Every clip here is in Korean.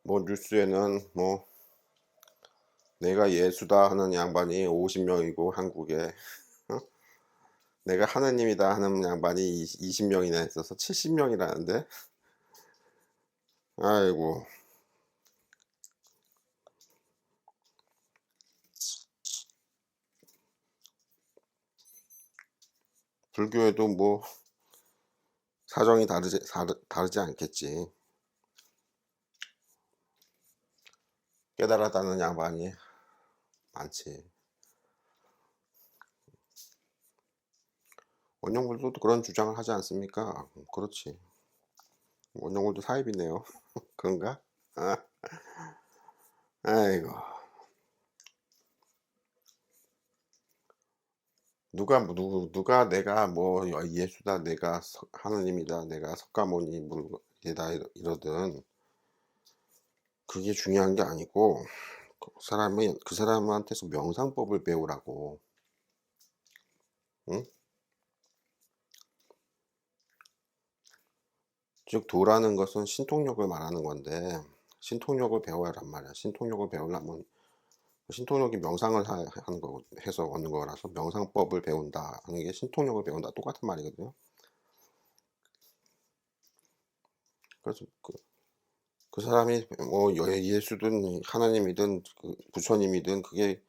뭐 뉴스에는 뭐 내가 예수다 하는 양반이 50명이고 한국에 어? 내가 하느님이다 하는 양반이 20명이나 있어서 70명이라는데 아이고 불교에도 뭐 사정이 다르지 않겠지. 깨달았다는 양반이 많지. 원영불도 그런 주장을 하지 않습니까? 그렇지. 원영불도 사입이네요. 그런가? 아, 아이고 누가 내가 뭐 예수다 내가 하느님이다 내가 석가모니 물이다 이러든 그게 중요한 게 아니고 그 사람한테서 명상법을 배우라고. 응? 즉 도라는 것은 신통력을 말하는 건데 신통력을 배워야란 말이야. 신통력을 배우려면 신통력이 명상을 하는 거 해서 얻는 거라서 명상법을 배운다 하는 게 신통력을 배운다 똑같은 말이거든요. 그래서 그 사람이 뭐 예수든 하나님이든 부처님이든 그게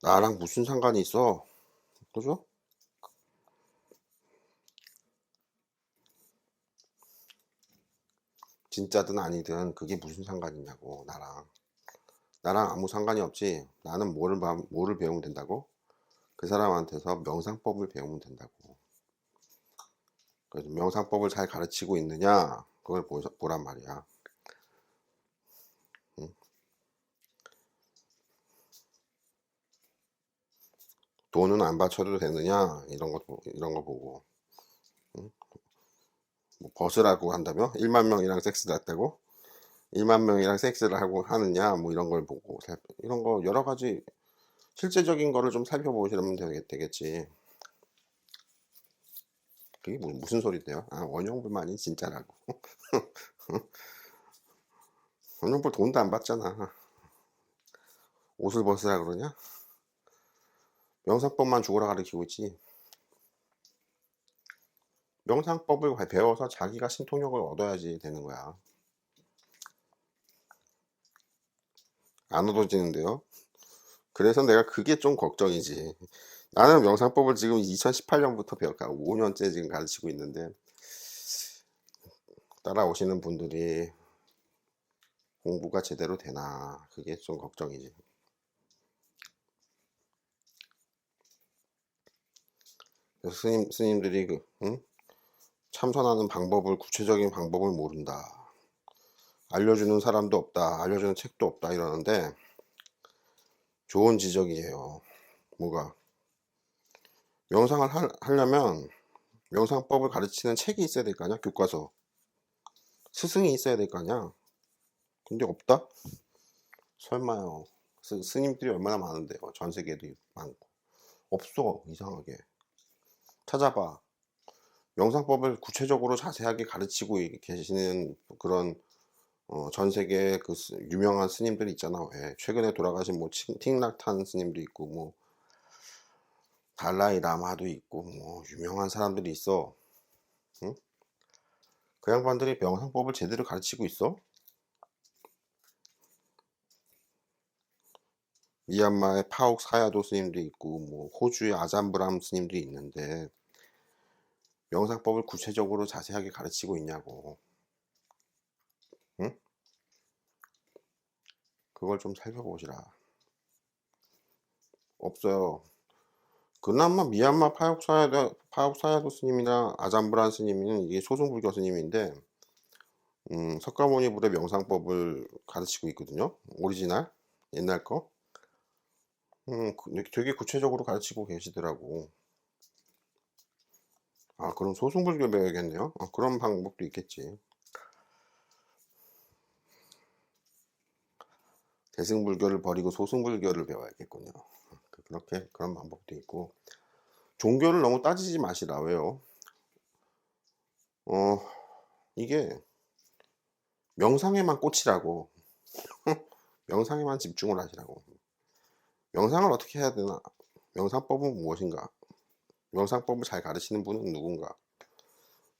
나랑 무슨 상관이 있어? 그죠? 진짜든 아니든 그게 무슨 상관이냐고. 나랑 아무 상관이 없지. 나는 뭐를 배우면 된다고? 그 사람한테서 명상법을 배우면 된다고. 그래서 명상법을 잘 가르치고 있느냐 그걸 보란 말이야. 응? 돈은 안 바쳐도 되느냐 이런 거 보고. 응? 뭐 벗으라고 한다며? 1만 명이랑 섹스를 했다고? 1만 명이랑 섹스를 하고 하느냐 뭐 이런 걸 보고 이런 거 여러 가지 실제적인 거를 좀 살펴보시면 되겠지. 그게 무슨 소리대요? 아, 원형불만이 진짜라고. 원형불 돈도 안 받잖아. 옷을 벗으라 그러냐? 명상법만 죽어라 가르치고 있지. 명상법을 배워서 자기가 신통력을 얻어야지 되는 거야. 안 얻어지는데요. 그래서 내가 그게 좀 걱정이지. 나는 명상법을 지금 2018년부터 배웠까 5년째 지금 가르치고 있는데 따라오시는 분들이 공부가 제대로 되나 그게 좀 걱정이지. 그래서 스님들이 응? 참선하는 구체적인 방법을 모른다. 알려주는 사람도 없다. 알려주는 책도 없다. 이러는데 좋은 지적이에요. 뭐가? 명상을 하려면 명상법을 가르치는 책이 있어야 될 거 아니야? 교과서. 스승이 있어야 될 거 아니야? 근데 없다? 설마요. 스님들이 얼마나 많은데요. 전 세계도 많고. 없어. 이상하게. 찾아봐. 명상법을 구체적으로 자세하게 가르치고 계시는 그런 전 세계 유명한 스님들 있잖아. 왜 최근에 돌아가신 뭐 틱낙탄 스님도 있고 뭐 달라이 라마도 있고 뭐 유명한 사람들이 있어. 응? 그 양반들이 명상법을 제대로 가르치고 있어? 미얀마의 파옥 사야도 스님도 있고 뭐 호주의 아잠브람 스님도 있는데 명상법을 구체적으로 자세하게 가르치고 있냐고. 응? 그걸 좀 살펴보시라. 없어요. 그나마 미얀마 파옥사야도 스님이나 아잠브란 스님은 이게 소승불교 스님인데 석가모니 불의 명상법을 가르치고 있거든요. 오리지널 옛날 거. 되게 구체적으로 가르치고 계시더라고. 아, 그럼 소승불교 배워야겠네요. 그런 방법도 있겠지. 대승불교를 버리고 소승불교를 배워야겠군요. 그렇게 그런 방법도 있고 종교를 너무 따지지 마시라. 왜요? 어 이게 명상에만 꽂히라고. 명상에만 집중을 하시라고. 명상을 어떻게 해야 되나? 명상법은 무엇인가? 명상법을 잘 가르치는 분은 누군가?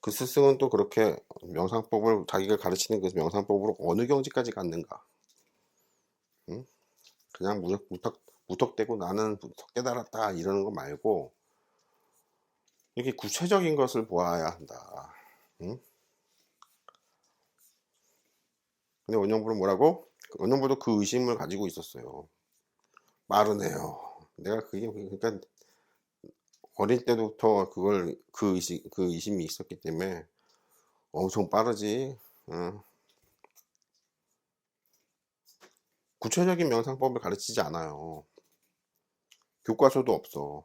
그 스승은 또 그렇게 명상법을 자기가 가르치는 그 명상법으로 어느 경지까지 갔는가? 응? 그냥 무턱대고 나는 깨달았다 이러는 거 말고 이렇게 구체적인 것을 보아야 한다. 응? 근데 원영부는 뭐라고? 원영부도 그 의심을 가지고 있었어요. 말은 해요. 내가 그게 그러니까 어릴 때부터 그 의심이 있었기 때문에 엄청 빠르지. 어. 구체적인 명상법을 가르치지 않아요. 교과서도 없어.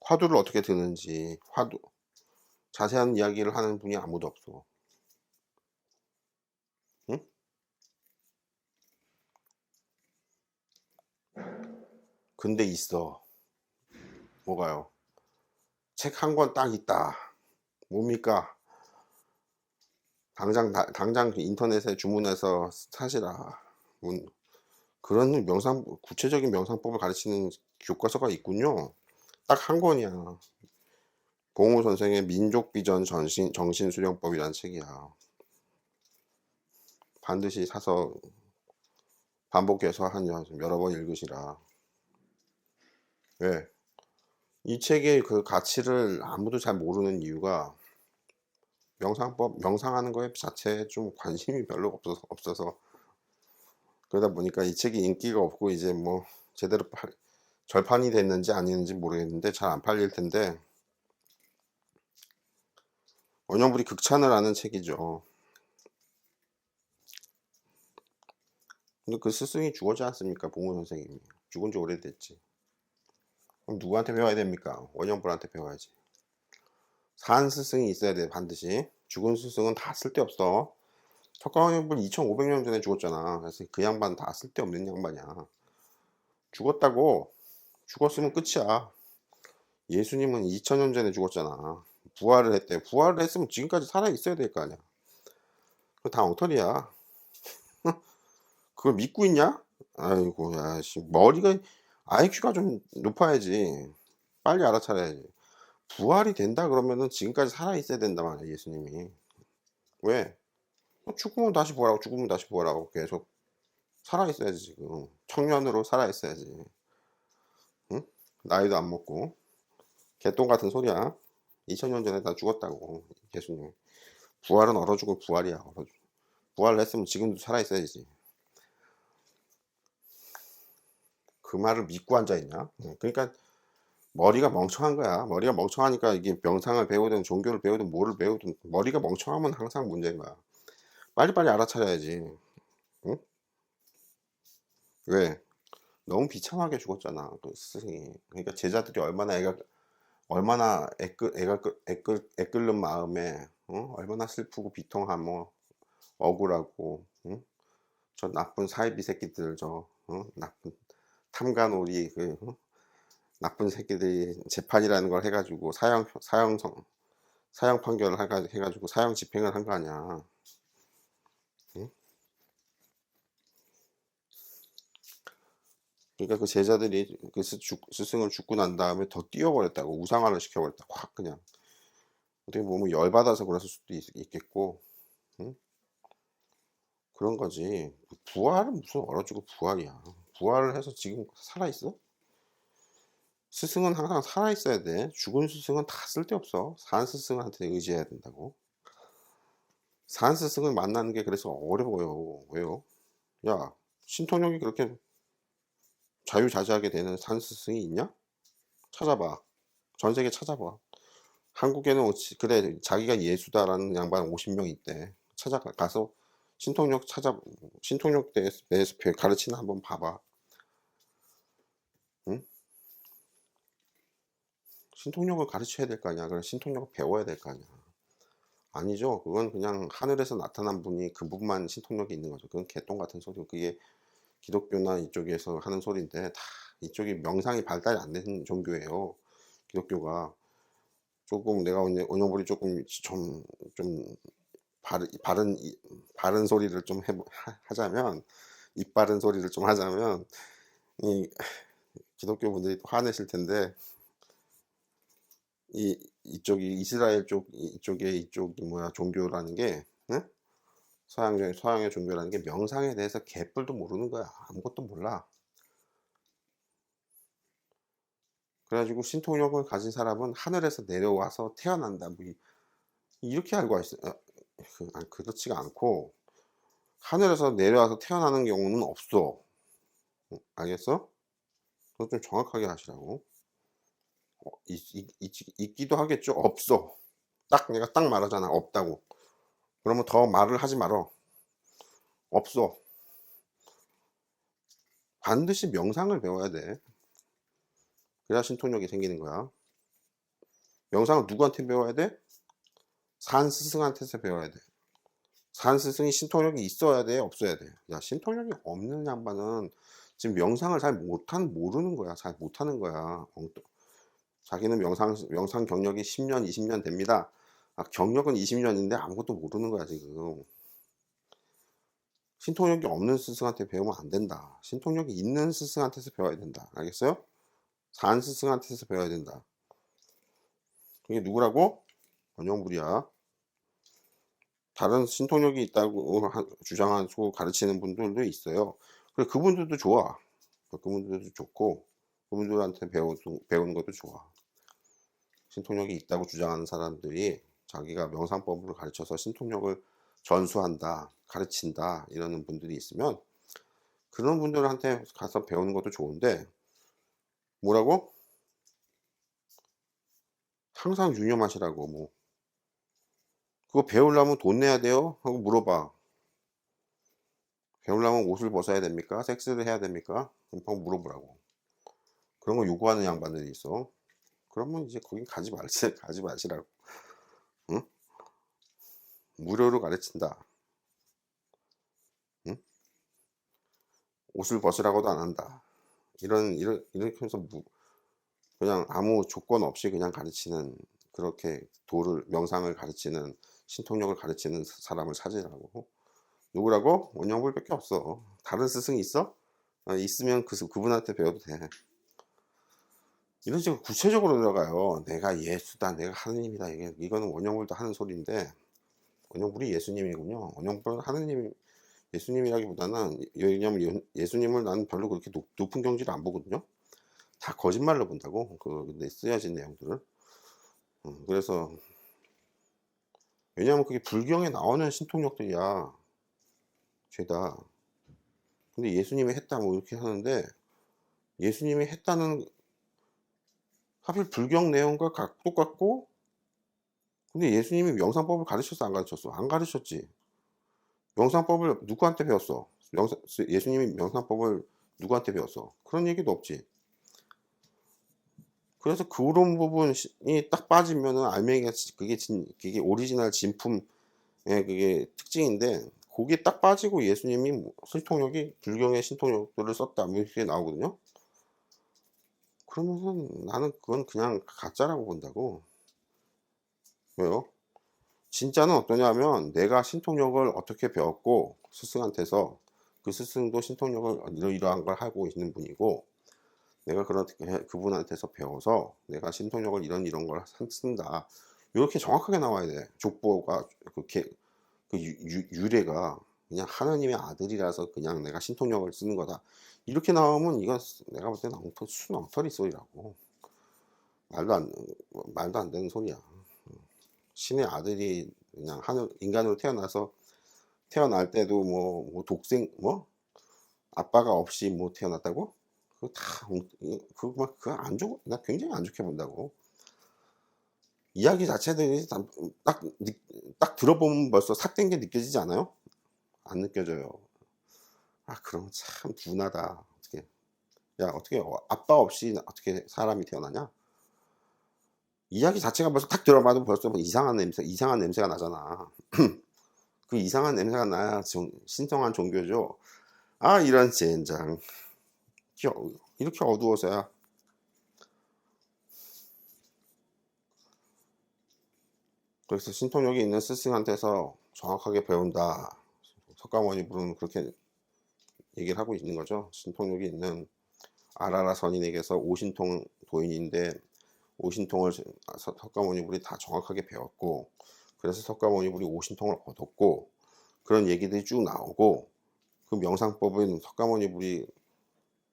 화두를 어떻게 드는지, 자세한 이야기를 하는 분이 아무도 없어. 응? 근데 있어. 뭐가요? 책 한 권 딱 있다. 뭡니까? 당장 그 인터넷에 주문해서 사시라. 그런 구체적인 명상법을 가르치는 교과서가 있군요. 딱 한 권이야. 공우 선생의 민족비전 정신수령법이라는 책이야. 반드시 사서 반복해서 한 여러 번 읽으시라. 왜? 이 책의 그 가치를 아무도 잘 모르는 이유가 명상하는 거에 자체에 좀 관심이 별로 없어서 그러다 보니까 이 책이 인기가 없고 이제 뭐 제대로 절판이 됐는지 아니는지 모르겠는데 잘 안 팔릴 텐데 원영불이 극찬을 하는 책이죠. 근데 그 스승이 죽었지 않습니까? 봉우 선생님이. 죽은 지 오래됐지. 그럼 누구한테 배워야 됩니까? 원영불한테 배워야지. 산 스승이 있어야 돼, 반드시. 죽은 스승은 다 쓸데없어. 석가모니불 2500년 전에 죽었잖아. 그래서 그 양반 다 쓸데없는 양반이야. 죽었다고. 죽었으면 끝이야. 예수님은 2000년 전에 죽었잖아. 부활을 했대. 부활을 했으면 지금까지 살아있어야 될 거 아니야. 그거 다 엉터리야. 그걸 믿고 있냐? 아이고, 야, 씨. 머리가, IQ가 좀 높아야지. 빨리 알아차려야지. 부활이 된다 그러면은 지금까지 살아있어야 된단 말이야, 예수님이. 왜? 죽으면 다시 부활하고, 죽으면 다시 부활하고, 계속 살아있어야지, 지금. 청년으로 살아있어야지. 응? 나이도 안 먹고. 개똥 같은 소리야. 2000년 전에 다 죽었다고, 예수님. 부활은 얼어 죽을 부활이야, 얼어 죽. 부활을 했으면 지금도 살아있어야지. 그 말을 믿고 앉아있냐? 그러니까 머리가 멍청한 거야. 머리가 멍청하니까 이게 명상을 배우든 종교를 배우든 뭐를 배우든 머리가 멍청하면 항상 문제인 거야. 빨리빨리 알아차려야지. 응? 왜? 너무 비참하게 죽었잖아. 그 스승이. 그러니까 제자들이 얼마나 애끓는 마음에, 얼마나 슬프고 비통하고, 억울하고, 응? 저 나쁜 사이비 새끼들, 나쁜 탐관오리, 나쁜 새끼들이 재판이라는 걸 해가지고 사형 판결을 해가지고 사형 집행을 한 거 아니야. 응? 그러니까 그 제자들이 그 스승을 죽고 난 다음에 더 띄워버렸다고 우상화를 시켜버렸다. 확 그냥 어떻게 보면 열받아서 그랬을 수도 있겠고, 응? 그런 거지. 부활은 무슨 얼어 죽을 부활이야. 부활을 해서 지금 살아있어? 스승은 항상 살아있어야 돼. 죽은 스승은 다 쓸데없어. 산 스승한테 의지해야 된다고. 산 스승을 만나는 게 그래서 어려워요. 왜요? 야, 신통력이 그렇게 자유자재하게 되는 산 스승이 있냐? 찾아봐. 전 세계 찾아봐. 한국에는 그래 자기가 예수다라는 양반 50명 있대. 찾아가서 신통력 대해서 가르치나 한번 봐봐. 응? 신통력을 가르쳐야 될 거 아니야. 그래 신통력을 배워야 될 거 아니야. 아니죠. 그건 그냥 하늘에서 나타난 분이 그분만 신통력이 있는 거죠. 그건 개똥 같은 소리고 그게 기독교나 이쪽에서 하는 소리인데 다 이쪽이 명상이 발달이 안 된 종교예요. 기독교가 조금 내가 원영불이 조금 좀 바른 소리를 좀 하자면, 입 바른 소리를 좀 하자면, 이 기독교 분들이 또 화내실 텐데, 이쪽이 이스라엘 이쪽이 뭐야, 종교라는 게, 응? 서양의 종교라는 게 명상에 대해서 개뿔도 모르는 거야. 아무것도 몰라. 그래가지고 신통력을 가진 사람은 하늘에서 내려와서 태어난다. 뭐 이렇게 알고 있어요. 그렇지가 않고, 하늘에서 내려와서 태어나는 경우는 없어. 알겠어? 그거 좀 정확하게 하시라고. 있기도 하겠죠. 없어. 내가 딱 말하잖아. 없다고. 그러면 더 말을 하지 말어. 없어. 반드시 명상을 배워야 돼. 그래야 신통력이 생기는 거야. 명상을 누구한테 배워야 돼? 산 스승한테서 배워야 돼. 산 스승이 신통력이 있어야 돼? 없어야 돼? 야, 신통력이 없는 양반은 지금 명상을 모르는 거야. 잘 못하는 거야. 자기는 명상 경력이 10년, 20년 됩니다. 경력은 20년인데 아무것도 모르는 거야, 지금. 신통력이 없는 스승한테 배우면 안 된다. 신통력이 있는 스승한테서 배워야 된다. 알겠어요? 산 스승한테서 배워야 된다. 그게 누구라고? 원영불이야. 다른 신통력이 있다고 주장하고 가르치는 분들도 있어요. 그래, 그분들도 좋아. 그분들도 좋고, 그분들한테 배우는 것도 좋아. 신통력이 있다고 주장하는 사람들이 자기가 명상법을 가르쳐서 신통력을 전수한다, 가르친다, 이러는 분들이 있으면 그런 분들한테 가서 배우는 것도 좋은데, 뭐라고? 항상 유념하시라고. 뭐 그거 배우려면 돈 내야 돼요? 하고 물어봐. 배우려면 옷을 벗어야 됩니까? 섹스를 해야 됩니까? 하고 물어보라고. 그런 거 요구하는 양반들이 있어. 그러면 이제 거긴 가지 마시라고. 응? 무료로 가르친다. 응? 옷을 벗으라고도 안 한다. 이렇게 해서 그냥 아무 조건 없이 그냥 가르치는, 그렇게 명상을 가르치는, 신통력을 가르치는 사람을 찾으라고. 누구라고? 원영불밖에 없어. 다른 스승이 있어? 있으면 그분한테 배워도 돼. 이런 식으로 구체적으로 들어가요. 내가 예수다, 내가 하느님이다. 이거는 원영불도 하는 소리인데, 원영불이 예수님이군요. 원영불은 예수님이라기보다는, 왜냐면 예수님을 나는 별로 그렇게 높은 경지를 안 보거든요. 다 거짓말로 본다고. 근데 쓰여진 내용들을. 그래서, 왜냐면 그게 불경에 나오는 신통력들이야. 죄다. 근데 예수님이 했다, 뭐 이렇게 하는데, 예수님이 했다는, 하필 불경 내용과 똑같고, 근데 예수님이 명상법을 가르쳤어, 안 가르쳤어? 안 가르쳤지. 명상법을 누구한테 배웠어? 예수님이 명상법을 누구한테 배웠어? 그런 얘기도 없지. 그래서 그런 부분이 딱 빠지면은 알맹이가, 그게 오리지널 진품의 그게 특징인데, 그게 딱 빠지고 예수님이 신통력이 불경의 신통력들을 썼다, 뭐 이렇게 나오거든요. 그러면은 나는 그건 그냥 가짜라고 본다고. 왜요? 진짜는 어떠냐면, 내가 신통력을 어떻게 배웠고, 스승한테서, 그 스승도 신통력을 이러이러한 걸 하고 있는 분이고, 내가 그분한테서 배워서 내가 신통력을 이런 걸 쓴다, 이렇게 정확하게 나와야 돼. 족보가, 유래가 그냥 하나님의 아들이라서 그냥 내가 신통력을 쓰는 거다, 이렇게 나오면 이건 내가 볼 때는 엉터리 소리라고. 말도 안 되는 소리야. 신의 아들이 그냥 인간으로 태어날 때도 독생, 아빠가 없이 태어났다고? 그거 안 좋고, 나 굉장히 안 좋게 본다고. 이야기 자체들이 딱 들어보면 벌써 삭된 게 느껴지지 않아요? 안 느껴져요. 그럼 참 둔하다. 어떻게 아빠 없이 어떻게 사람이 태어나냐? 이야기 자체가 벌써 딱 들어봐도 벌써 이상한 냄새가 나잖아. 그 이상한 냄새가 나야 신성한 종교죠. 이런 젠장. 이렇게 어두워서야. 그래서 신통력이 있는 스승한테서 정확하게 배운다. 석가모니불은 그렇게 얘기를 하고 있는 거죠. 신통력이 있는 아라라 선인에게서 오신통 도인인데 오신통을 석가모니불이 다 정확하게 배웠고, 그래서 석가모니불이 오신통을 얻었고, 그런 얘기들이 쭉 나오고, 그 명상법은 석가모니불이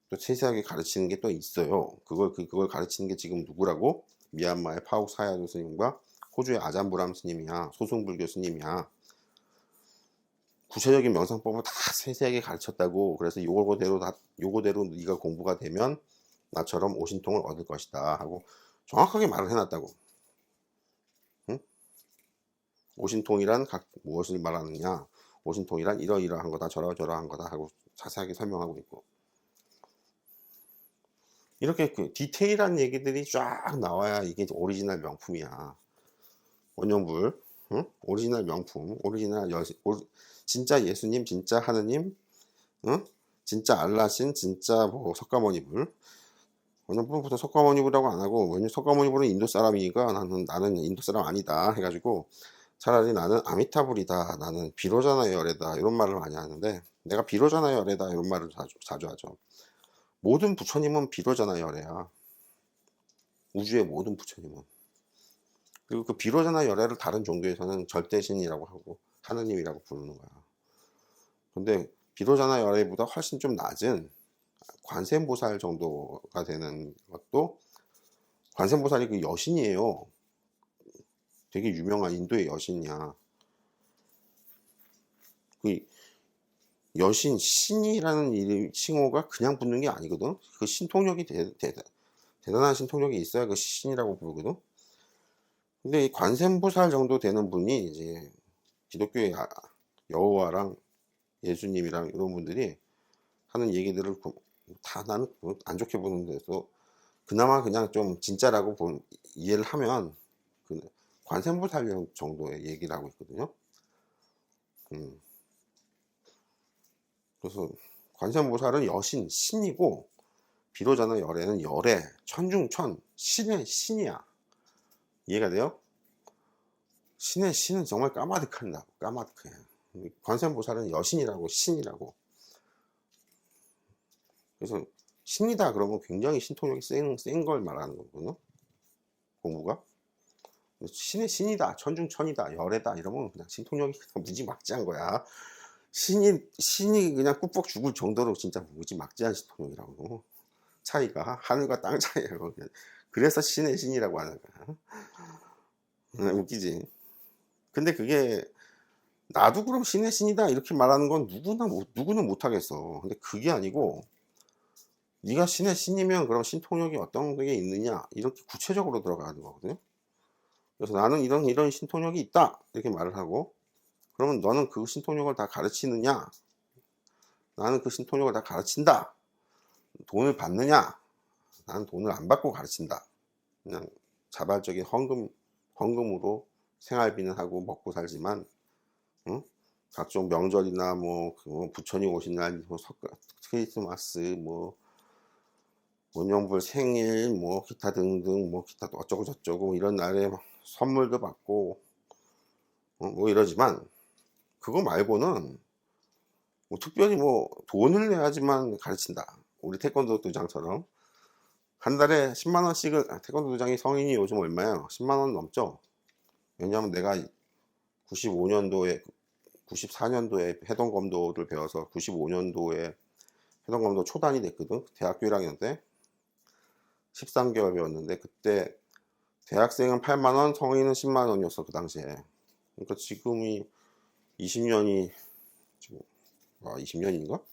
또 세세하게 가르치는 게 또 있어요. 그걸 가르치는 게 지금 누구라고? 미얀마의 파욱 사야도 스님과 호주의 아잔부람 스님이야. 소승불교 스님이야. 구체적인 명상법을 다 세세하게 가르쳤다고. 그래서 요거대로 네가 공부가 되면 나처럼 오신통을 얻을 것이다 하고 정확하게 말을 해놨다고. 응? 오신통이란 무엇을 말하느냐? 오신통이란 이러이러한 거다, 저러저러한 거다 하고 자세하게 설명하고 있고, 이렇게 그 디테일한 얘기들이 쫙 나와야 이게 오리지널 명품이야. 원영불, 응? 오리지널 명품, 진짜 예수님, 진짜 하느님, 응? 진짜 알라신, 진짜 뭐 석가모니불. 원영불부터 석가모니불이라고 안 하고, 왜냐면 석가모니불은 인도 사람이니까 나는 인도 사람 아니다 해가지고 차라리 나는 아미타불이다, 나는 비로자나 열애다 이런 말을 많이 하는데, 내가 비로자나 열애다 이런 말을 자주 하죠. 모든 부처님은 비로자나 열애야. 우주의 모든 부처님은. 그리고 그 비로자나 열애를 다른 종교에서는 절대신이라고 하고 하느님이라고 부르는 거야. 근데 비로자나 열애보다 훨씬 좀 낮은 관세음보살 정도가 되는 것도, 관세음보살이 그 여신이에요. 되게 유명한 인도의 여신이야. 그 여신, 신이라는 칭호가 그냥 붙는 게 아니거든. 그 신통력이 대단한 신통력이 있어야 그 신이라고 부르거든. 근데 이 관세음보살 정도 되는 분이 이제 기독교의 여호와랑 예수님이랑 이런 분들이 하는 얘기들을 다 나는 안 좋게 보는 데서 그나마 그냥 좀 진짜라고 이해를 하면 그 관세음보살 정도의 얘기를 하고 있거든요. 그래서 관세음보살은 여신, 신이고, 비로자나 열애는 열애, 천중천, 신의 신이야. 이해가 돼요? 신의 신은 정말 까마득한다. 까마득해. 관세음보살은 여신이라고, 신이라고. 그래서 신이다 그러면 굉장히 신통력이 센 걸 말하는 거거든요. 공부가. 신의 신이다, 천중천이다, 열애다 이러면 그냥 신통력이 무지막지한 거야. 신이 그냥 꾹뻑 죽을 정도로 진짜 무지막지한 신통력이라고. 차이가 하늘과 땅 차이라고. 그래서 신의 신이라고 하는 거야. 웃기지. 근데 그게 나도 그럼 신의 신이다 이렇게 말하는 건 누구는 못하겠어. 근데 그게 아니고, 네가 신의 신이면 그럼 신통력이 어떤 게 있느냐 이렇게 구체적으로 들어가는 거거든요. 그래서 나는 이런 신통력이 있다 이렇게 말을 하고, 그러면 너는 그 신통력을 다 가르치느냐? 나는 그 신통력을 다 가르친다. 돈을 받느냐? 나는 돈을 안 받고 가르친다. 그냥 자발적인 헌금으로 생활비는 하고 먹고 살지만, 응? 각종 명절이나 부처님 오신 날, 크리스마스, 원영불 생일, 기타 등등, 기타 어쩌고 저쩌고 이런 날에 선물도 받고, 이러지만 그거 말고는 특별히 돈을 내야지만 가르친다. 우리 태권도 도장처럼 한 달에 10만 원씩을, 태권도 도장이 성인이 요즘 얼마예요? 10만 원 넘죠. 왜냐하면 내가 94년도에 해동검도를 배워서 95년도에 해동검도 초단이 됐거든. 대학교 1학년 때 13개월 배웠는데, 그때 대학생은 8만 원, 성인은 10만 원이었어 그 당시에. 그러니까 지금이 20년이 20년인가?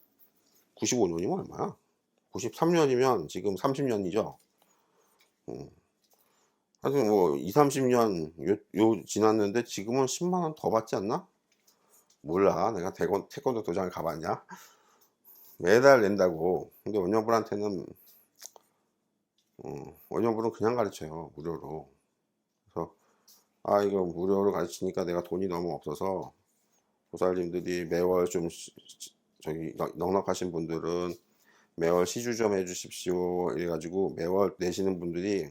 95년이면 얼마야? 93년이면 지금 30년이죠. 하여튼 2, 30년 지났는데 지금은 10만 원 더 받지 않나? 몰라. 내가 태권도 도장을 가봤냐? 매달 낸다고. 근데 원영불한테는 원영불은 그냥 가르쳐요. 무료로. 그래서 이거 무료로 가르치니까 내가 돈이 너무 없어서 보살님들이 매월 좀 저기 넉넉하신 분들은 매월 시주 좀 해주십시오 이래가지고 매월 내시는 분들이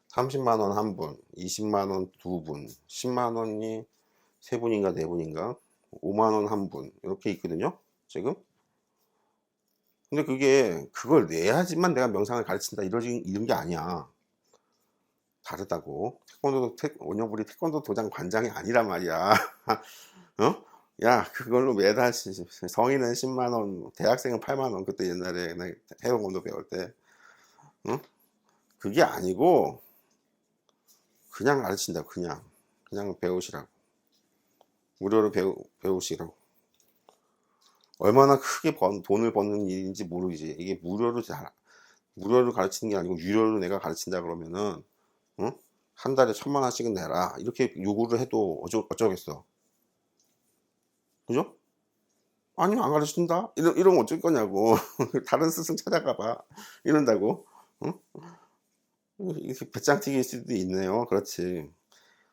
30만 원 한 분, 20만 원 두 분, 10만 원이 세 분인가 네 분인가 5만 원 한 분 이렇게 있거든요 지금. 근데 그걸 내야지만 내가 명상을 가르친다 이런 게 아니야. 다르다고. 원영불이 태권도 도장 관장이 아니란 말이야. 어? 야, 그걸로 매달 성인은 10만 원, 대학생은 8만 원. 그때 옛날에 나 태권도 배울 때, 어? 그게 아니고 그냥 가르친다고. 그냥 배우시라고. 무료로 배우시라고. 얼마나 크게 돈을 버는 일인지 모르지. 이게 무료로 가르치는 게 아니고 유료로 내가 가르친다 그러면은, 어? 한 달에 1,000만 원씩은 내라 이렇게 요구를 해도 어쩌겠어. 그죠? 아니면 안 가르친다 이러면 어쩔 거냐고. 다른 스승 찾아가 봐 이런다고. 어? 이렇게 배짱튀기일 수도 있네요. 그렇지.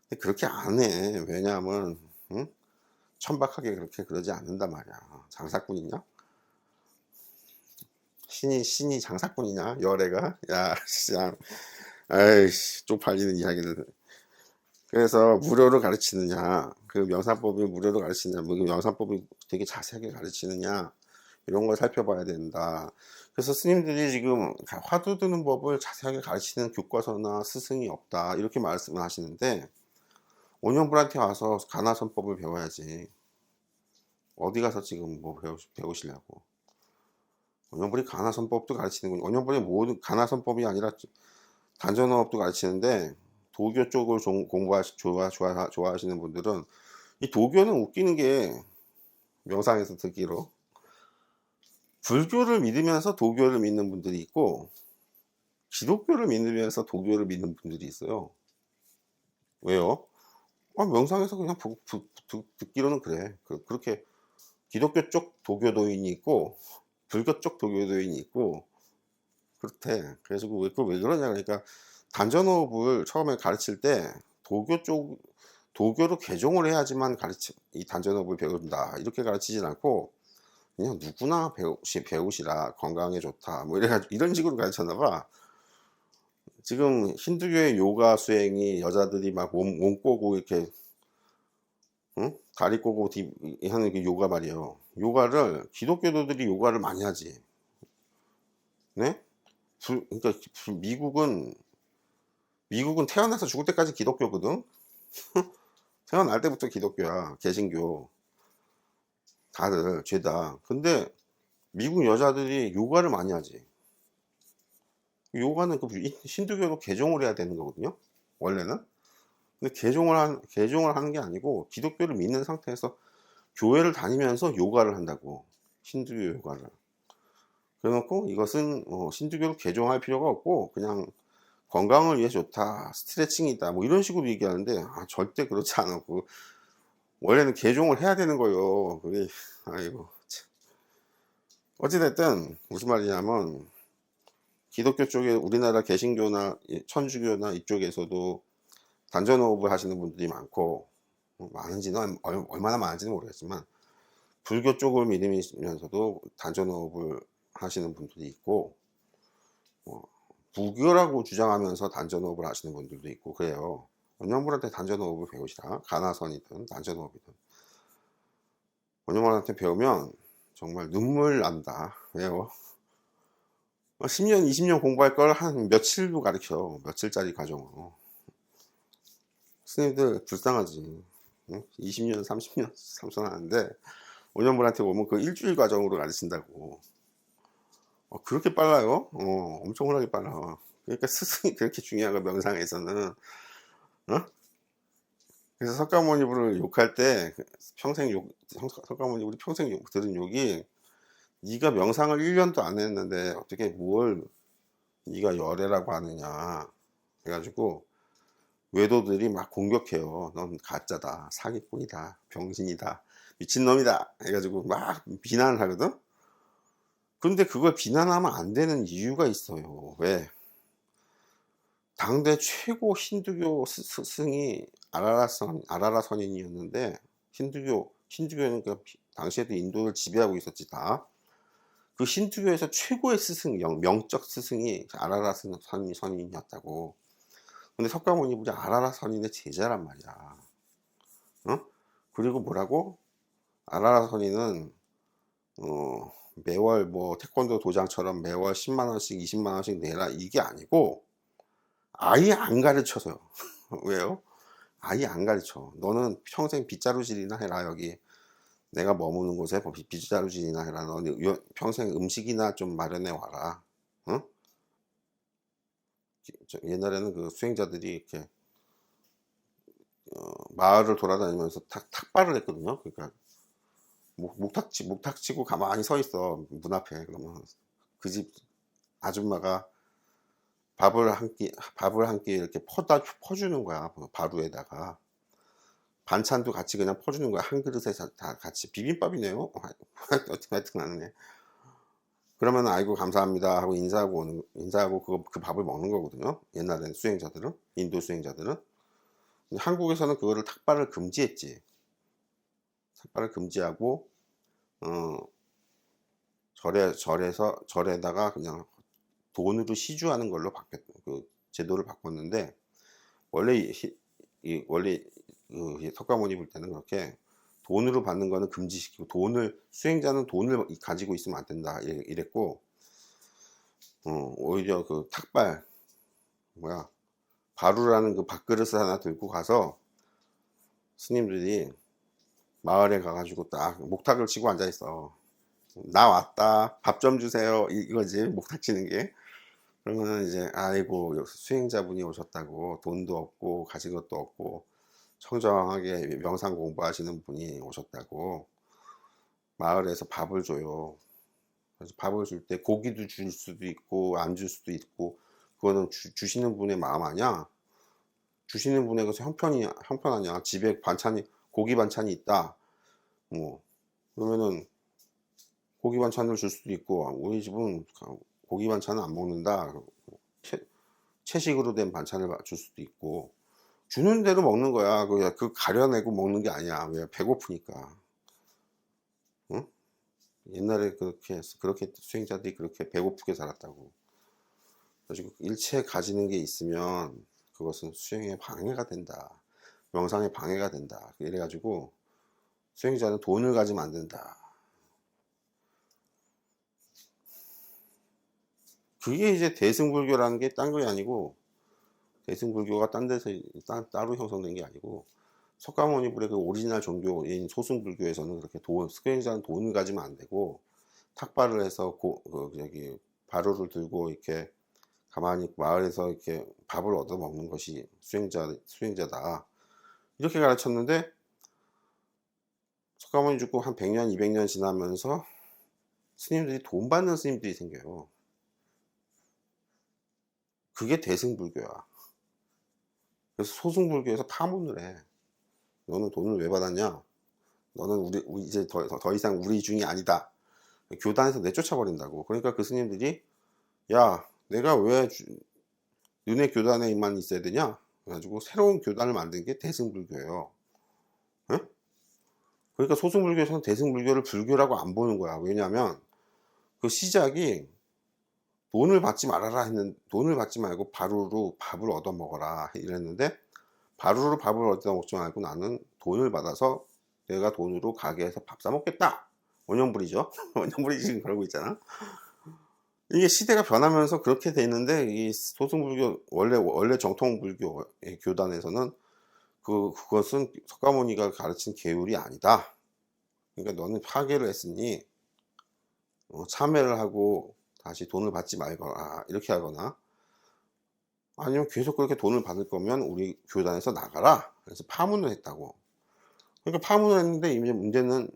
근데 그렇게 안 해. 왜냐하면 응? 천박하게 그렇게 그러지 않는단 말이야. 장사꾼이냐? 신이 장사꾼이냐? 열애가? 야, 진짜. 아이씨, 쪽팔리는 이야기를. 그래서 무료로 가르치느냐, 그 명상법이 무료로 가르치느냐, 뭐 명상법이 되게 자세하게 가르치느냐, 이런 걸 살펴봐야 된다. 그래서 스님들이 지금 화두 드는 법을 자세하게 가르치는 교과서나 스승이 없다 이렇게 말씀을 하시는데, 원영불한테 와서 가나선법을 배워야지. 어디 가서 지금 뭐 배우시려고. 원영불이 가나선법도 가르치는 거니. 원영불이 모든 가나선법이 아니라 단전어업도 가르치는데, 도교 쪽을 좋아하시는 분들은 이 도교는 웃기는 게, 명상에서 듣기로 불교를 믿으면서 도교를 믿는 분들이 있고 기독교를 믿으면서 도교를 믿는 분들이 있어요. 왜요? 명상에서 그냥 듣기로는 그래. 그렇게 기독교 쪽 도교도인이 있고 불교 쪽 도교도인이 있고 그렇대. 그래가지고 왜 그러냐, 그러니까 단전호흡을 처음에 가르칠 때 도교로 개종을 해야지만 이 단전호흡을 배운다 이렇게 가르치진 않고, 그냥 누구나 배우시라, 건강에 좋다 뭐 이런 식으로 가르쳤나 봐. 지금 힌두교의 요가 수행이 여자들이 막 몸 꼬고 이렇게, 응? 다리 꼬고 하는 게 요가 말이에요. 요가를 기독교도들이 요가를 많이 하지. 네? 그러니까 미국은 태어나서 죽을 때까지 기독교거든. 태어날 때부터 기독교야. 개신교 다들 죄다. 근데 미국 여자들이 요가를 많이 하지. 요가는 힌두교로 개종을 해야 되는 거거든요 원래는. 근데 개종을 하는 게 아니고 기독교를 믿는 상태에서 교회를 다니면서 요가를 한다고. 힌두교 요가를. 그래놓고 이것은 힌두교로 개종할 필요가 없고 그냥 건강을 위해 좋다, 스트레칭이다 뭐 이런 식으로 얘기하는데, 절대 그렇지 않았고 원래는 개종을 해야 되는 거예요. 그게 아이고 참. 어찌됐든 무슨 말이냐면, 기독교 쪽에 우리나라 개신교나 천주교나 이쪽에서도 단전호흡을 하시는 분들이 많고, 많은지는 얼마나 많은지는 모르겠지만 불교 쪽을 믿으면서도 단전호흡을 하시는 분들이 있고, 부교라고 주장하면서 단전호흡을 하시는 분들도 있고 그래요. 원영불한테 단전호흡을 배우시라. 가나선이든 단전호흡이든 원영불한테 배우면 정말 눈물 난다. 왜요? 10년 20년 공부할 걸 한 며칠로 가르쳐. 며칠짜리 과정으로. 스님들 불쌍하지. 20년 30년 삼선하는데 원영불한테 오면 그 일주일 과정으로 가르친다고. 그렇게 빨라요? 엄청나게 빨라. 그러니까 스승이 그렇게 중요한 거, 명상에서는. 어? 그래서 석가모니부를 욕할 때 석가모니부를 평생 들은 욕이, 네가 명상을 1년도 안 했는데 어떻게 뭘 네가 열애라고 하느냐 해가지고 외도들이 막 공격해요. 넌 가짜다, 사기꾼이다, 병신이다, 미친놈이다 해가지고 막 비난을 하거든. 근데 그걸 비난하면 안 되는 이유가 있어요. 왜? 당대 최고 힌두교 스승이 아라라 선인이었는데, 힌두교는 당시에도 인도를 지배하고 있었지 다. 그 힌두교에서 최고의 스승, 명적 스승이 아라라 선인이었다고. 근데 석가모니 아라라 선인의 제자란 말이야. 어? 그리고 뭐라고? 아라라선이는 매월 뭐 태권도 도장처럼 매월 10만 원씩 20만 원씩 내라 이게 아니고 아예 안 가르쳐서요. 왜요? 아예 안 가르쳐. 너는 평생 빗자루질이나 해라. 여기 내가 머무는 곳에 빗자루질이나 해라. 너는 평생 음식이나 좀 마련해 와라. 응? 옛날에는 그 수행자들이 이렇게 마을을 돌아다니면서 탁발을 했거든요. 그러니까 목탁치고 가만히 서 있어 문 앞에. 그러면 그 집 아줌마가 밥을 한 끼 이렇게 퍼주는 거야. 바루에다가 반찬도 같이 그냥 퍼주는 거야. 한 그릇에 다 같이. 비빔밥이네요. 하여튼 하네. 그러면 아이고 감사합니다 하고 인사하고 그 밥을 먹는 거거든요. 옛날에는 수행자들은, 인도 수행자들은. 한국에서는 그거를 탁발을 금지했지. 탁발을 금지하고 절에다가 그냥 돈으로 시주하는 걸로 그 제도를 바꿨는데, 원래 원래 그 석가모니 볼 때는 그렇게 돈으로 받는 거는 금지시키고, 수행자는 돈을 가지고 있으면 안 된다 이랬고, 오히려 그 탁발 바루라는 그 밥그릇을 하나 들고 가서 스님들이 마을에 가가지고 딱 목탁을 치고 앉아 있어. 나 왔다, 밥 좀 주세요, 이거지 목탁 치는 게. 그러면은 이제 아이고 수행자분이 오셨다고, 돈도 없고 가진 것도 없고 청정하게 명상 공부하시는 분이 오셨다고 마을에서 밥을 줘요. 그래서 밥을 줄 때 고기도 줄 수도 있고 안 줄 수도 있고, 그거는 주시는 분의 마음 아니야. 주시는 분의 그 형편 아니야. 집에 고기 반찬이 있다, 뭐 그러면은 고기 반찬을 줄 수도 있고, 우리 집은 고기 반찬은 안 먹는다, 채식으로 된 반찬을 줄 수도 있고, 주는 대로 먹는 거야. 그 가려내고 먹는 게 아니야. 왜? 배고프니까. 응? 옛날에 그렇게 수행자들이 그렇게 배고프게 살았다고. 그래서 일체 가지는 게 있으면 그것은 수행에 방해가 된다, 명상에 방해가 된다, 이래가지고 수행자는 돈을 가지면 안 된다. 그게 이제 대승불교라는 게 딴 게 아니고, 대승불교가 딴 데서 따로 형성된 게 아니고, 석가모니 불의 그 오리지널 종교인 소승불교에서는 그렇게 수행자는 돈을 가지면 안 되고, 탁발을 해서 바루를 들고 이렇게 가만히 마을에서 이렇게 밥을 얻어 먹는 것이 수행자다, 이렇게 가르쳤는데, 석가모니 죽고 한 100년 200년 지나면서 스님들이 돈 받는 스님들이 생겨요. 그게 대승불교야. 그래서 소승불교에서 파문을 해. 너는 돈을 왜 받았냐? 너는 이제 더 이상 우리 중이 아니다. 교단에서 내쫓아 버린다고. 그러니까 그 스님들이, 야, 내가 왜 너네 교단에만 있어야 되냐? 그래가지고 새로운 교단을 만든 게 대승불교예요. 응? 그러니까 소승불교에서는 대승불교를 불교라고 안 보는 거야. 왜냐하면 그 시작이 돈을 받지 말고 바루로 밥을 얻어 먹어라 이랬는데, 바루로 밥을 얻어 먹지 말고 나는 돈을 받아서 내가 돈으로 가게에서 밥 사 먹겠다. 원형불이죠. 원형불이 지금 그러고 있잖아. 이게 시대가 변하면서 그렇게 돼 있는데, 이 소승불교 원래 정통불교 교단에서는 그것은 석가모니가 가르친 계율이 아니다. 그러니까 너는 파괴를 했으니 참회를 하고 다시 돈을 받지 말거나 이렇게 하거나, 아니면 계속 그렇게 돈을 받을 거면 우리 교단에서 나가라. 그래서 파문을 했다고. 그러니까 파문을 했는데, 이제 문제는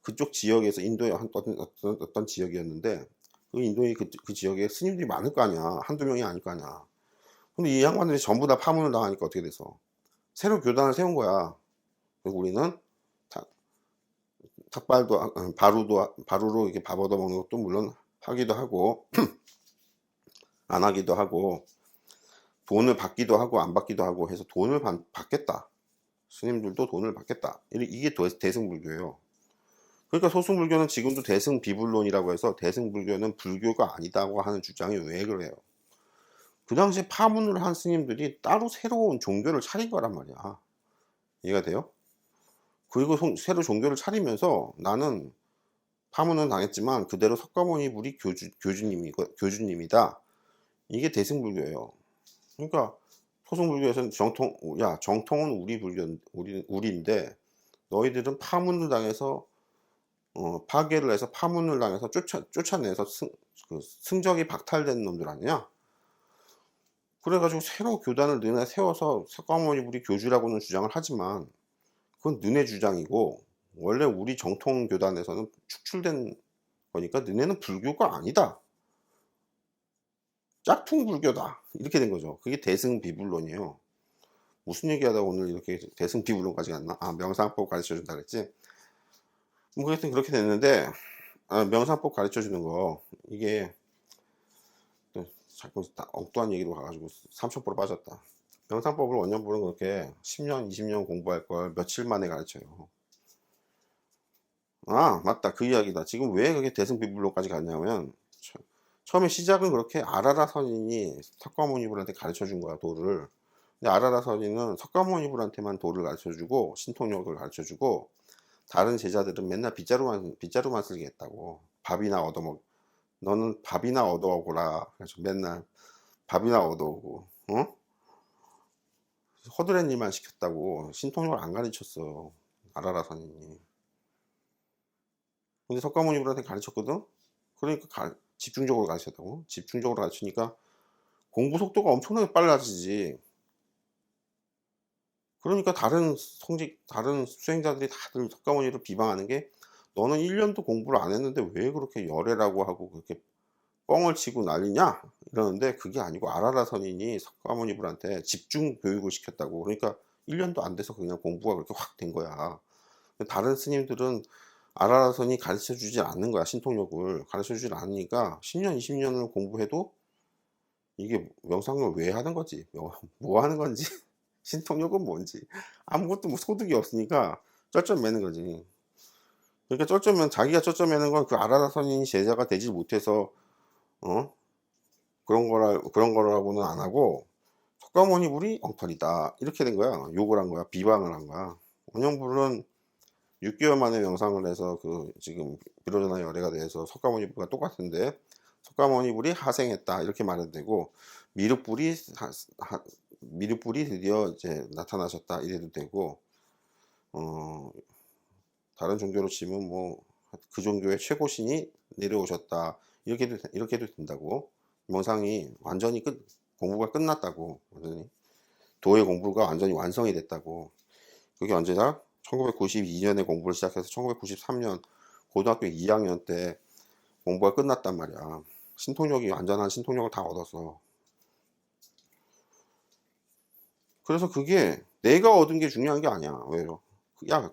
그쪽 지역에서, 인도의 어떤 지역이었는데, 그 인도의 그 지역에 스님들이 많을 거 아니야. 한두 명이 아닐 거 아니야. 근데 이 양반들이 전부 다 파문을 당하니까 어떻게 돼서 새로 교단을 세운 거야. 그리고 우리는 바루로 이렇게 밥 얻어 먹는 것도 물론 하기도 하고 안 하기도 하고, 돈을 받기도 하고 안 받기도 하고 해서 돈을 받겠다. 스님들도 돈을 받겠다. 이게 대승불교예요. 그러니까 소승불교는 지금도 대승비불론이라고 해서, 대승불교는 불교가 아니다고 하는 주장이 왜 그래요? 그 당시에 파문을 한 스님들이 따로 새로운 종교를 차린 거란 말이야. 이해가 돼요? 그리고 새로 종교를 차리면서 나는 파문은 당했지만 그대로 석가모니불이 교주님이다. 이게 대승불교예요. 그러니까 소승불교에서는 정통은 우리인데 너희들은 파문을 당해서 파괴를 해서 파문을 당해서 쫓아내서 승적이 박탈된 놈들 아니냐. 그래가지고 새로 교단을 너네 세워서 석가모니불이 교주라고는 주장을 하지만 그건 너네 주장이고 원래 우리 정통 교단에서는 축출된 거니까 너네는 불교가 아니다. 짝퉁 불교다. 이렇게 된 거죠. 그게 대승비불론이에요. 무슨 얘기하다 오늘 이렇게 대승비불론까지 갔나? 명상법 가르쳐 준다 그랬지. 뭐 하여튼 그렇게 됐는데 명상법 가르쳐 주는 거 이게 자꾸 엉뚱한 얘기로 가가지고 삼천포로 빠졌다. 명상법을 원년부는 그렇게 10년 20년 공부할 걸 며칠 만에 가르쳐요. 맞다, 그 이야기다. 지금 왜 그게 대승비불론까지 갔냐면 처음에 시작은 그렇게 아라라 선인이 석가모니불한테 가르쳐 준 거야, 도를. 근데 아라라 선인은 석가모니불한테만 도를 가르쳐 주고 신통력을 가르쳐 주고 다른 제자들은 맨날 빗자루만 쓸게 했다고. 너는 밥이나 얻어오거라. 그래서 맨날 밥이나 얻어오고, 허드렛 일만 시켰다고. 신통력을 안 가르쳤어, 아라라 선인이. 근데 석가모니불한테 가르쳤거든. 그러니까 집중적으로 가르쳤다고. 집중적으로 가르치니까 공부 속도가 엄청나게 빨라지지. 그러니까 다른 수행자들이 다들 석가모니를 비방하는 게 너는 1년도 공부를 안 했는데 왜 그렇게 열애라고 하고 그렇게 뻥을 치고 난리냐 이러는데, 그게 아니고 아라라 선인이 석가모니불한테 집중 교육을 시켰다고. 그러니까 1년도 안 돼서 그냥 공부가 그렇게 확 된 거야. 다른 스님들은 아라라 선이 가르쳐 주지 않는 거야. 신통력을 가르쳐 주지 않으니까 10년 20년을 공부해도 이게 명상을 왜 하는 거지, 뭐 하는 건지 신통력은 뭔지 아무것도 뭐 소득이 없으니까 쩔쩔매는 거지. 그러니까 자기가 쩔쩔매는 건 그 아라라 선인이 제자가 되지 못해서 그런 거라고는 안 하고 석가모니불이 엉터리다 이렇게 된 거야. 욕을 한 거야. 비방을 한 거야. 원영불은 6개월 만에 명상을 해서 지금 비로자나 열애가 돼서 석가모니불과 똑같은데 석가모니불이 하생했다 이렇게 말해도 되고, 미륵불이 드디어 이제 나타나셨다 이래도 되고, 다른 종교로 치면 뭐 그 종교의 최고신이 내려오셨다 이렇게도 된다고. 명상이 완전히 공부가 끝났다고. 완전히 도의 공부가 완전히 완성이 됐다고. 그게 언제다? 1992년에 공부를 시작해서 1993년 고등학교 2학년 때 공부가 끝났단 말이야. 완전한 신통력을 다 얻었어. 그래서 그게 내가 얻은 게 중요한 게 아니야. 왜요?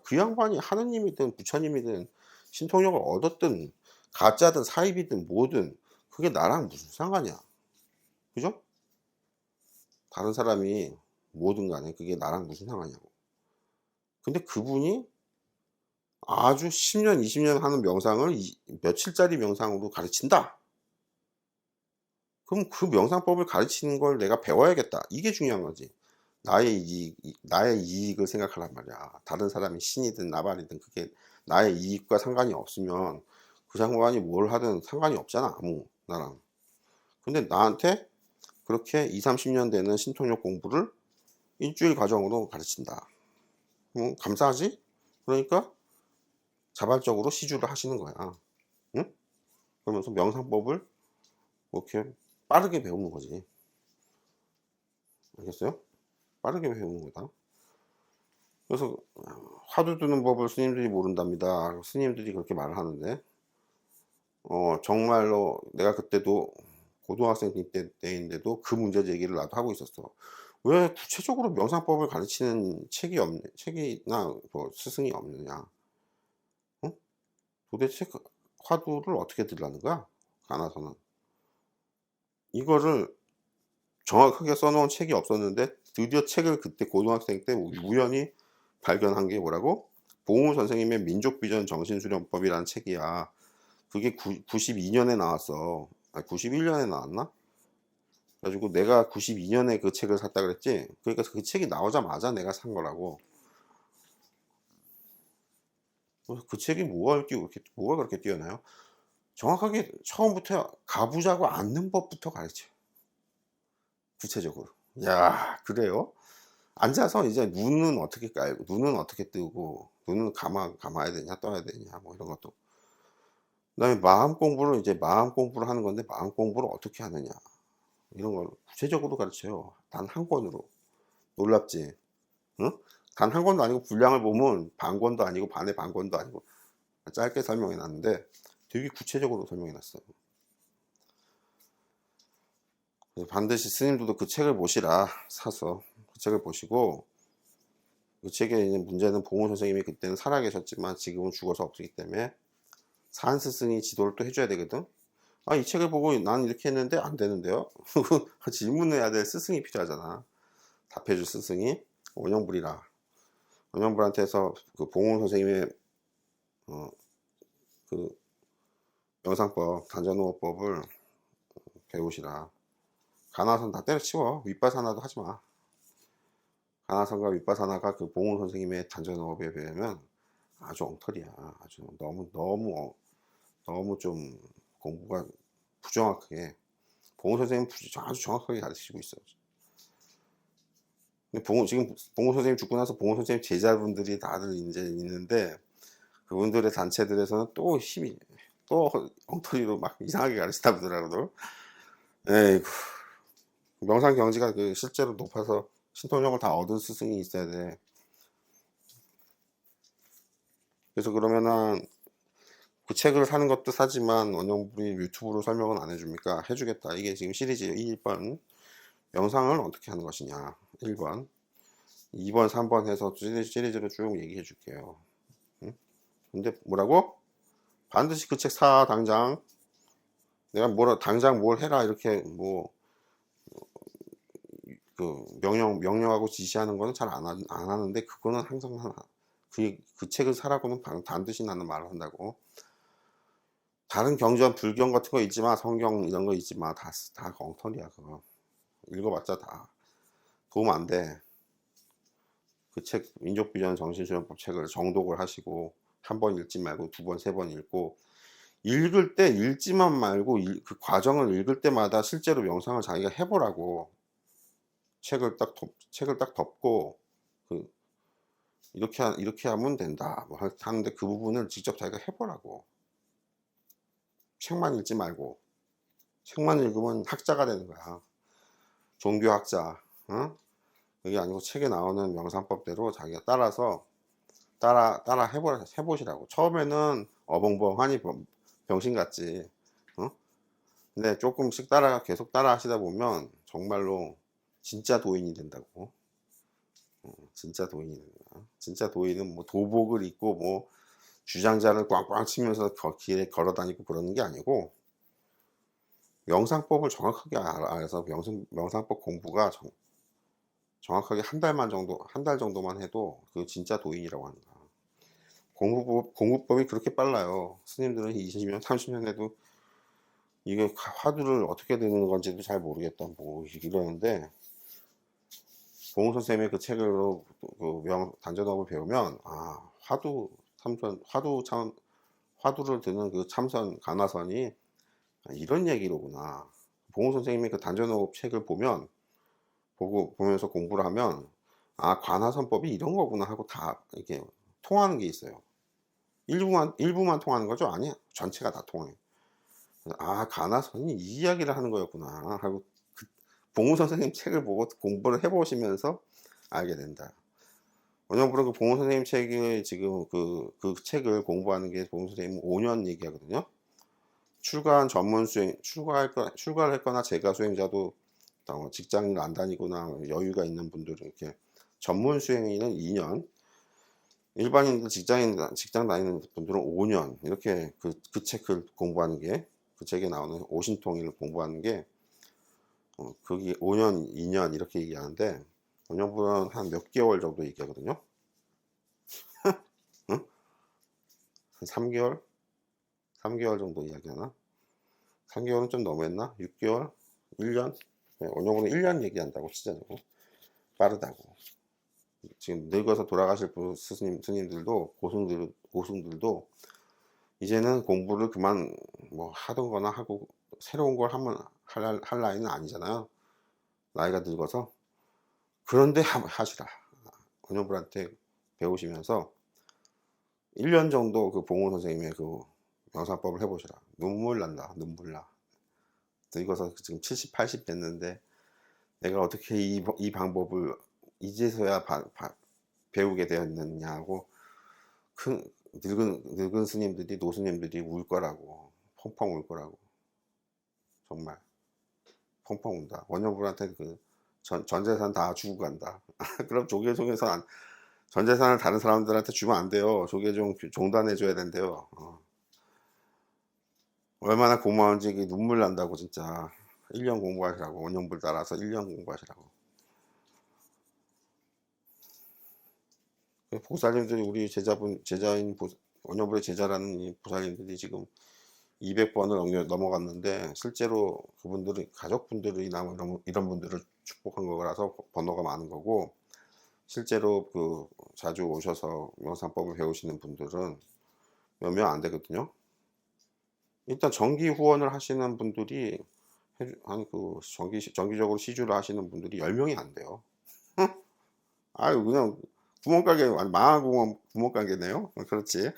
그 양반이 하느님이든 부처님이든 신통력을 얻었든 가짜든 사입이든 뭐든 그게 나랑 무슨 상관이야. 그죠? 다른 사람이 뭐든 간에 그게 나랑 무슨 상관이냐고. 근데 그분이 아주 10년 20년 하는 명상을 며칠짜리 명상으로 가르친다. 그럼 그 명상법을 가르치는 걸 내가 배워야겠다. 이게 중요한 거지. 나의 이익을 생각하란 말이야. 다른 사람이 신이든 나발이든 그게 나의 이익과 상관이 없으면 그 장관이 뭘 하든 상관이 없잖아, 나랑. 근데 나한테 그렇게 20, 30년 되는 신통력 공부를 일주일 과정으로 가르친다. 감사하지? 그러니까 자발적으로 시주를 하시는 거야. 응? 그러면서 명상법을 이렇게 빠르게 배우는 거지. 알겠어요? 빠르게 배우는 거다. 그래서 화두 드는 법을 스님들이 모른답니다. 스님들이 그렇게 말을 하는데, 정말로 내가 그때도 고등학생 때인데도 그 문제 제기를 나도 하고 있었어. 왜 구체적으로 명상법을 가르치는 책이나 뭐 스승이 없느냐? 도대체 화두를 어떻게 들라는 거야? 가나서는 이거를 정확하게 써놓은 책이 없었는데 드디어 책을 그때 고등학생 때 우연히 발견한 게 뭐라고? 봉우 선생님의 민족비전 정신수련법이라는 책이야. 그게 92년에 나왔어. 91년에 나왔나? 그래가지고 내가 92년에 그 책을 샀다 그랬지. 그러니까 그 책이 나오자마자 내가 산 거라고. 그 책이 뭐가 그렇게 뛰어나요? 정확하게 처음부터 가부좌고 앉는 법부터 가르쳐요. 구체적으로. 야, 그래요? 앉아서 이제 눈은 어떻게 깔고, 눈은 어떻게 뜨고, 눈은 감아야 되냐, 떠야 되냐, 뭐 이런 것도. 그다음에 마음 공부를 하는 건데, 마음 공부를 어떻게 하느냐, 이런 걸 구체적으로 가르쳐요. 단 한 권으로. 놀랍지? 응? 단 한 권도 아니고, 분량을 보면 반 권도 아니고, 반의 반 권도 아니고, 짧게 설명해 놨는데, 되게 구체적으로 설명해 놨어요. 그래서 반드시 스님들도 그 책을 보시라, 사서. 그 책을 보시고, 그 책에 있는 문제는 봉우 선생님이 그때는 살아계셨지만 지금은 죽어서 없기 때문에 산 스승이 지도를 또 해줘야 되거든. 아, 이 책을 보고 난 이렇게 했는데 안 되는데요? 질문해야 될 스승이 필요하잖아. 답해줄 스승이. 원영불이라. 원영불한테서 그 봉우 선생님의 그 명상법, 단전호흡법을 배우시라. 가나선 다 때려치워. 윗바사나도 하지 마. 가나선과 윗바사나가 그 봉우 선생님의 단전호흡에 비하면 아주 엉터리야. 아주 너무 좀 공부가 부정확하게. 봉우 선생님 아주 정확하게 가르치고 있어요. 근데 지금 봉우 선생님 죽고 나서 봉우 선생님 제자분들이 다들 이제 있는데, 그분들의 단체들에서는 또 엉터리로 막 이상하게 가르치다 보더라고요. 에이구, 명상 경지가 그 실제로 높아서 신통력을 다 얻은 스승이 있어야 돼. 그래서 그러면은 그 책을 사는 것도 사지만 원영불이 유튜브로 설명은 안 해줍니까? 해주겠다. 이게 지금 시리즈 1번 명상을 어떻게 하는 것이냐, 1번 2번 3번 해서 시리즈로 쭉 얘기해 줄게요. 응? 근데 뭐라고? 반드시 그 책 사. 당장. 내가 당장 뭘 해라 이렇게 뭐 그 명령하고 지시하는 거는 잘 안 하는데, 그거는 항상 그 책을 사라고는 반드시 나는 말을 한다고. 다른 경전 불경 같은 거 있지 마. 성경 이런 거 있지 마. 다 엉터리야 그거. 읽어봤자 다 도움 안 돼. 그 책 민족비전 정신수련법 책을 정독을 하시고 한 번 읽지 말고 두 번, 세 번 읽고, 읽을 때 읽지만 말고 그 과정을 읽을 때마다 실제로 명상을 자기가 해보라고. 책을 딱 덮고 그 이렇게 하면 된다 뭐 하는데, 그 부분을 직접 자기가 해보라고. 책만 읽지 말고. 책만 읽으면 학자가 되는 거야. 종교학자. 어? 그게 아니고 책에 나오는 명상법대로 자기가 따라 해보시라고. 처음에는 어벙벙하니 병신 같지. 어? 근데 조금씩 계속 따라 하시다 보면 정말로 진짜 도인이 된다고. 진짜 도인이 된다. 진짜 도인은 뭐 도복을 입고 뭐 주장자를 꽝꽝 치면서 길에 걸어 다니고 그러는 게 아니고, 명상법을 정확하게 알아서 명상법 공부가 정확하게 한 달 정도만 해도 그 진짜 도인이라고 하는 거야. 공부법이 그렇게 빨라요. 스님들은 20년, 30년 해도 이게 화두를 어떻게 되는 건지도 잘 모르겠다 뭐 이러는데, 봉우 선생님의 그 책으로 그 단전업을 배우면, 아, 화두를 드는 그 참선 가나선이 이런 얘기로구나. 봉우 선생님의 그 단전업 책을 보면서 공부를 하면, 아, 관하선법이 이런 거구나 하고 다 이렇게 통하는 게 있어요. 일부만 통하는 거죠? 아니야. 전체가 다 통해. 아, 가나선이 이 이야기를 하는 거였구나 하고 봉우 선생님 책을 보고 공부를 해보시면서 알게 된다. 원영불은 그 봉우 선생님 책이 지금 그 책을 공부하는 게 봉우 선생님 5년 얘기하거든요. 출가한 전문 출가를 했거나 재가 수행자도 직장을 안 다니거나 여유가 있는 분들은 이렇게 전문 수행인은 2년, 일반인들 직장 다니는 분들은 5년 이렇게 그 책을 공부하는 게, 그 책에 나오는 오신통일을 공부하는 게 거기 5년, 2년 이렇게 얘기하는데, 원영불은 한 몇 개월 정도 얘기하거든요. 응? 한 3개월 정도 이야기하나? 3개월은 좀 너무했나? 6개월? 1년? 네, 원영불은 1년 얘기한다고 치자고. 빠르다고. 지금 늙어서 돌아가실 스님들도 고승들도 이제는 공부를 그만 뭐 하던 거나 하고 새로운 걸 하면 할 나이는 아니잖아요. 나이가 늙어서. 그런데 하시라. 원효불한테 배우시면서 1년 정도 그 봉호 선생님의 그 명상법을 해보시라. 눈물 난다. 눈물 나. 늙어서 지금 70, 80 됐는데 내가 어떻게 이 방법을 이제서야 배우게 되었느냐고 늙은 스님들이 노스님들이 울 거라고. 펑펑 울 거라고. 정말 펑펑 운다. 원효불한테 그 전재산 다 주고 간다. 그럼 조계종에서 전재산을 다른 사람들한테 주면 안 돼요. 조계종 종단해 줘야 된대요. 얼마나 고마운지 눈물 난다고 진짜. 1년 공부하시라고. 원효불 따라서 1년 공부하시라고. 보살님들이 우리 제자인 원효불의 제자라는 이 보살님들이 지금 200번을 넘어갔는데 실제로 그분들이 가족분들이나 이런 분들을 축복한 거라서 번호가 많은 거고, 실제로 그 자주 오셔서 명상법을 배우시는 분들은 몇 명 안 되거든요. 일단 정기 후원을 하시는 분들이 정기적으로 시주를 하시는 분들이 10명이 안 돼요. 아유, 그냥 구멍가게, 망한 구멍가게네요. 그렇지.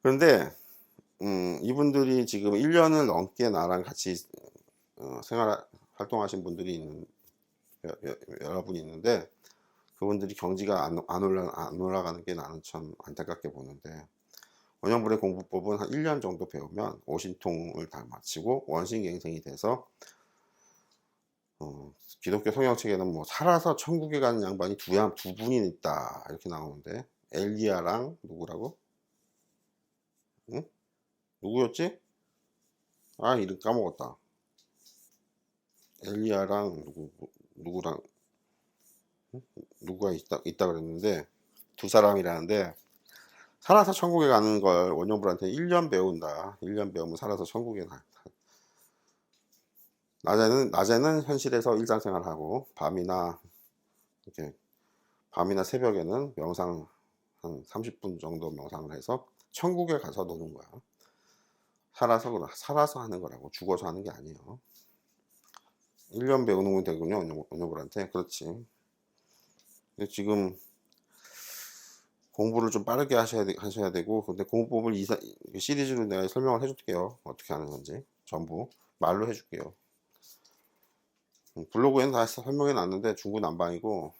그런데 이분들이 지금 1년을 넘게 나랑 같이 활동하신 분들이 여러분이 있는데, 그분들이 경지가 안 올라가는 게 나는 참 안타깝게 보는데, 원효불의 공부법은 한 1년 정도 배우면 오신통을 다 마치고 원신갱생이 돼서 기독교 성경책에는 뭐 살아서 천국에 가는 양반이 두 분이 있다 이렇게 나오는데, 엘리야랑 누구라고? 응? 누구였지? 아, 이름 까먹었다. 엘리야랑 누구랑 누구가 있다 그랬는데, 두 사람이라는데, 살아서 천국에 가는 걸 원효불한테 1년 배운다. 1년 배우면 살아서 천국에 가. 낮에는 현실에서 일상생활하고, 밤이나 새벽에는 명상 한 30분 정도 명상을 해서 천국에 가서 노는 거야. 살아서 하는 거라고. 죽어서 하는 게 아니에요. 1년 배우는 되군요, 원효불한테. 그렇지. 근데 지금 공부를 좀 빠르게 하셔야 되고, 근데 공부법을 시리즈로 내가 설명을 해줄게요. 어떻게 하는 건지 전부 말로 해줄게요. 블로그에는 다 설명해 놨는데 중구난방이고,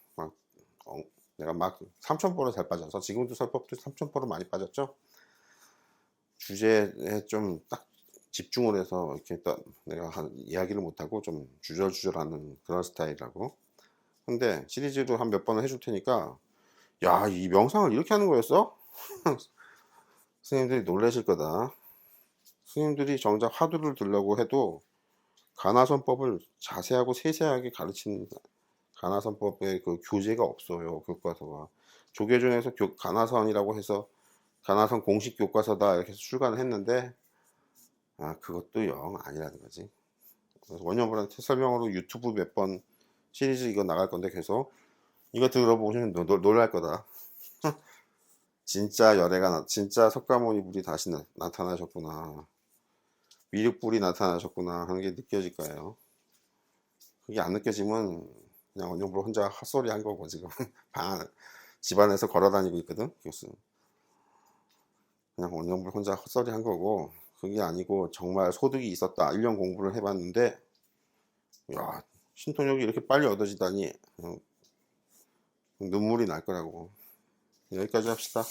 내가 막 3,000%로 잘 빠져서, 지금도 설법도 3,000% 많이 빠졌죠. 주제에 좀 딱 집중을 해서 이렇게 내가 이야기를 못하고 좀 주절주절하는 그런 스타일이라고. 근데 시리즈로 한 몇 번을 해줄 테니까, 야, 이 명상을 이렇게 하는 거였어? 스님들이 놀라실 거다. 스님들이 정작 화두를 들려고 해도 가나선법을 자세하고 세세하게 가르치는 가나선법의 그 교재가 없어요. 교과서가. 조계종에서 가나선이라고 해서 가나선 공식 교과서다 이렇게 해서 출간을 했는데, 그것도 영 아니라는 거지. 그래서 원효불한테 설명으로 유튜브 몇 번 시리즈 이거 나갈 건데, 계속 이거 들어보시면 놀랄 거다. 진짜 석가모니 불이 다시 나타나셨구나. 미륵불이 나타나셨구나 하는 게 느껴질 거예요. 그게 안 느껴지면 그냥 원효불 혼자 헛소리 한 거고, 지금 집안에서 걸어 다니고 있거든, 교수. 그냥 원효불 혼자 헛소리 한 거고, 그게 아니고 정말 소득이 있었다. 1년 공부를 해봤는데, 야, 신통력이 이렇게 빨리 얻어지다니 눈물이 날 거라고. 여기까지 합시다.